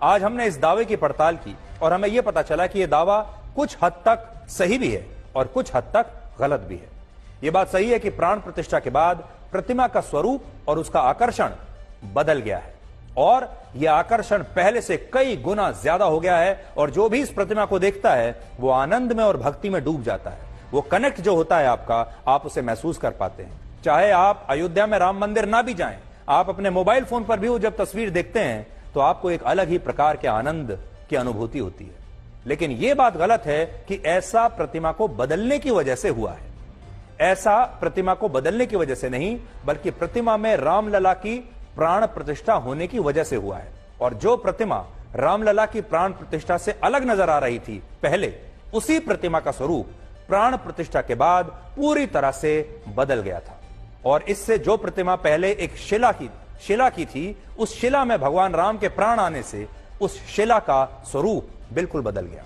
आज हमने इस दावे की पड़ताल की और हमें यह पता चला कि यह दावा कुछ हद तक सही भी है और कुछ हद तक गलत भी है। यह बात सही है कि प्राण प्रतिष्ठा के बाद प्रतिमा का स्वरूप और उसका आकर्षण बदल गया है और यह आकर्षण पहले से कई गुना ज्यादा हो गया है और जो भी इस प्रतिमा को देखता है वो आनंद में और भक्ति में डूब जाता है। वो कनेक्ट जो होता है आपका, आप उसे महसूस कर पाते हैं। चाहे आप अयोध्या में राम मंदिर ना भी जाएं, आप अपने मोबाइल फोन पर भी वो जब तस्वीर देखते हैं तो आपको एक अलग ही प्रकार के आनंद की अनुभूति होती है। लेकिन यह बात गलत है कि ऐसा प्रतिमा को बदलने की वजह से हुआ है। ऐसा प्रतिमा को बदलने की वजह से नहीं, बल्कि प्रतिमा में रामलला की प्राण प्रतिष्ठा होने की वजह से हुआ है। और जो प्रतिमा रामलला की प्राण प्रतिष्ठा से अलग नजर आ रही थी पहले, उसी प्रतिमा का स्वरूप प्राण प्रतिष्ठा के बाद पूरी तरह से बदल गया था। और इससे जो प्रतिमा पहले एक शिला की थी, उस शिला में भगवान राम के प्राण आने से उस शिला का स्वरूप बिल्कुल बदल गया।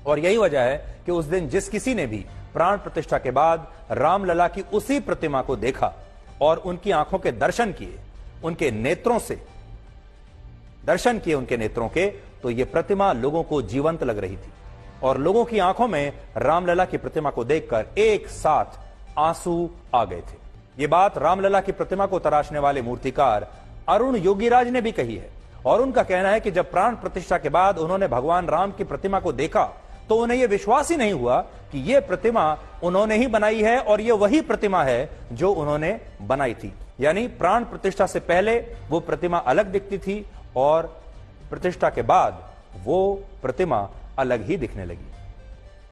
और यही वजह है कि उस दिन जिस किसी ने भी प्राण प्रतिष्ठा के बाद रामलला की उसी प्रतिमा को देखा और उनकी आंखों के दर्शन किए, उनके नेत्रों से दर्शन किए उनके नेत्रों के, तो यह प्रतिमा लोगों को जीवंत लग रही थी और लोगों की आंखों में रामलला की प्रतिमा को देखकर एक साथ आंसू आ गए थे। यह बात रामलला की प्रतिमा को तराशने वाले मूर्तिकार अरुण योगीराज ने भी कही है और उनका कहना है कि जब प्राण प्रतिष्ठा के बाद उन्होंने भगवान राम की प्रतिमा को देखा तो उन्हें यह विश्वास ही नहीं हुआ कि यह प्रतिमा उन्होंने ही बनाई है और यह वही प्रतिमा है जो उन्होंने बनाई थी। यानी प्राण प्रतिष्ठा से पहले वो प्रतिमा अलग दिखती थी और प्रतिष्ठा के बाद वो प्रतिमा अलग ही दिखने लगी।